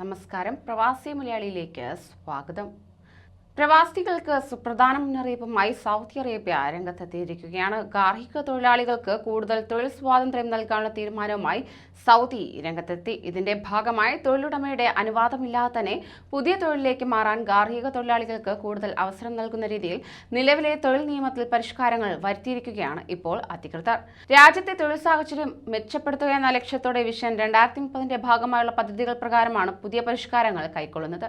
നമസ്കാരം. പ്രവാസി മലയാളിയിലേക്ക് സ്വാഗതം. പ്രവാസികൾക്ക് സുപ്രധാന മുന്നറിയിപ്പുമായി സൗദി അറേബ്യ രംഗത്തെത്തിയിരിക്കുകയാണ്. ഗാർഹിക തൊഴിലാളികൾക്ക് കൂടുതൽ തൊഴിൽ സ്വാതന്ത്ര്യം നൽകാനുള്ള തീരുമാനവുമായി സൗദി രംഗത്തെത്തി. ഇതിന്റെ ഭാഗമായി തൊഴിലുടമയുടെ അനുവാദമില്ലാതെ തന്നെ പുതിയ തൊഴിലിലേക്ക് മാറാൻ ഗാർഹിക തൊഴിലാളികൾക്ക് കൂടുതൽ അവസരം നൽകുന്ന രീതിയിൽ നിലവിലെ തൊഴിൽ നിയമത്തിൽ പരിഷ്കാരങ്ങൾ വരുത്തിയിരിക്കുകയാണ് ഇപ്പോൾ അധികൃതർ. രാജ്യത്തെ തൊഴിൽ സാഹചര്യം മെച്ചപ്പെടുത്തുക എന്ന ലക്ഷ്യത്തോടെ വിഷൻ 2030 ഭാഗമായുള്ള പദ്ധതികൾ പ്രകാരമാണ് പുതിയ പരിഷ്കാരങ്ങൾ കൈക്കൊള്ളുന്നത്.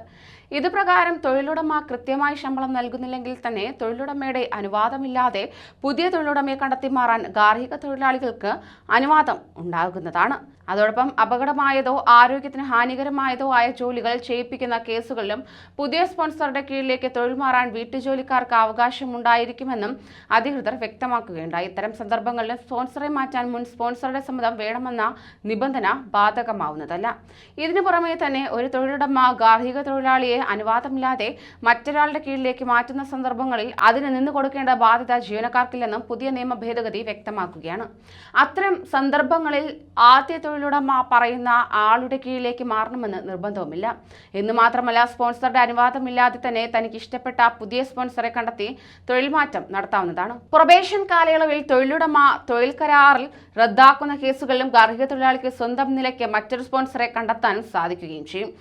ഇതുപ്രകാരം തൊഴിലുടമ കൃത്യമായി ശമ്പളം നൽകുന്നില്ലെങ്കിൽ തന്നെ തൊഴിലുടമയുടെ അനുവാദമില്ലാതെ പുതിയ തൊഴിലുടമയെ കണ്ടെത്തി മാറാൻ ഗാർഹിക തൊഴിലാളികൾക്ക് അനുവാദം ഉണ്ടാകുന്നതാണ്. അതോടൊപ്പം അപകടമായതോ ആരോഗ്യത്തിന് ഹാനികരമായതോ ആയ ജോലികൾ ചെയ്യിപ്പിക്കുന്ന കേസുകളിലും പുതിയ സ്പോൺസറുടെ കീഴിലേക്ക് തൊഴിൽ മാറാൻ വീട്ടുജോലിക്കാർക്ക് അവകാശമുണ്ടായിരിക്കുമെന്നും അധികൃതർ വ്യക്തമാക്കുകയുണ്ടായി. ഇത്തരം സന്ദർഭങ്ങളിലും സ്പോൺസറെ മാറ്റാൻ മുൻ സ്പോൺസറുടെ സമ്മതം വേണമെന്ന നിബന്ധന ബാധകമാവുന്നതല്ല. ഇതിനു പുറമെ തന്നെ ഒരു തൊഴിലുടമ ഗാർഹിക തൊഴിലാളിയെ അനുവാദമില്ലാതെ മറ്റൊരാളുടെ കീഴിലേക്ക് മാറ്റുന്ന സന്ദർഭങ്ങളിൽ അതിന് നിന്ന് കൊടുക്കേണ്ട ബാധ്യത ജീവനക്കാർക്കില്ലെന്നും പുതിയ നിയമ ഭേദഗതി വ്യക്തമാക്കുകയാണ്. അത്തരം സന്ദർഭങ്ങളിൽ ആദ്യ തൊഴിലുടമ പറയുന്ന ആളുടെ കീഴിലേക്ക് മാറണമെന്ന് നിർബന്ധവുമില്ല. എന്ന് മാത്രമല്ല, സ്പോൺസറുടെ അനുവാദമില്ലാതെ തന്നെ തനിക്ക് ഇഷ്ടപ്പെട്ട പുതിയ സ്പോൺസറെ കണ്ടെത്തി തൊഴിൽ മാറ്റം നടത്താവുന്നതാണ്. പ്രൊബേഷൻ കാലയളവിൽ തൊഴിലുടമ തൊഴിൽ കരാറിൽ റദ്ദാക്കുന്ന കേസുകളിലും ഗാർഹിക തൊഴിലാളിക്ക് സ്വന്തം നിലയ്ക്ക് മറ്റൊരു സ്പോൺസറെ കണ്ടെത്താനും സാധിക്കുകയും ചെയ്യും.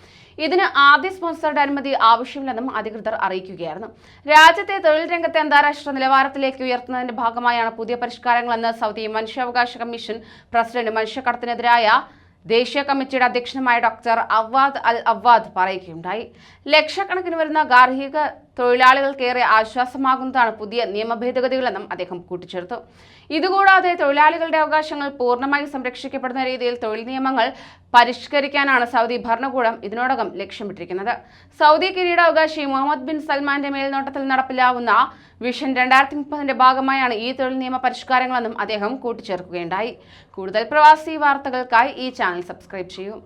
ഇതിന് ആദ്യ സ്പോൺസറുടെ അനുമതി ആവശ്യമില്ലെന്നും അധികൃതർ അറിയിക്കുകയായിരുന്നു. രാജ്യത്തെ തൊഴിൽ രംഗത്തെ അന്താരാഷ്ട്ര നിലവാരത്തിലേക്ക് ഉയർത്തുന്നതിന്റെ ഭാഗമായാണ് പുതിയ പരിഷ്കാരങ്ങളെന്ന് സൗദി മനുഷ്യാവകാശ കമ്മീഷൻ പ്രസിഡന്റ് മനുഷ്യക്കടത്തിനെതിരായ ദേശീയ കമ്മിറ്റിയുടെ അധ്യക്ഷനുമായ ഡോക്ടർ അവ്വാദ് അൽ അവ്വാദ് പറയുകയുണ്ടായി. ലക്ഷക്കണക്കിന് വരുന്ന ഗാർഹിക തൊഴിലാളികൾക്കേറെ ആശ്വാസമാകുന്നതാണ് പുതിയ നിയമ ഭേദഗതികളെന്നും അദ്ദേഹം കൂട്ടിച്ചേർത്തു. ഇതുകൂടാതെ തൊഴിലാളികളുടെ അവകാശങ്ങൾ പൂർണ്ണമായി സംരക്ഷിക്കപ്പെടുന്ന രീതിയിൽ തൊഴിൽ നിയമങ്ങൾ പരിഷ്കരിക്കാനാണ് സൗദി ഭരണകൂടം ഇതിനോടകം ലക്ഷ്യമിട്ടിരിക്കുന്നത്. സൗദി കിരീടാവകാശി മുഹമ്മദ് ബിൻ സൽമാന്റെ മേൽനോട്ടത്തിൽ നടപ്പിലാവുന്ന വിഷൻ 2030 ഭാഗമായാണ് ഈ തൊഴിൽ നിയമ പരിഷ്കാരങ്ങളെന്നും അദ്ദേഹം കൂട്ടിച്ചേർക്കുകയുണ്ടായി. കൂടുതൽ പ്രവാസി വാർത്തകൾക്കായി ഈ ചാനൽ സബ്സ്ക്രൈബ് ചെയ്യൂ.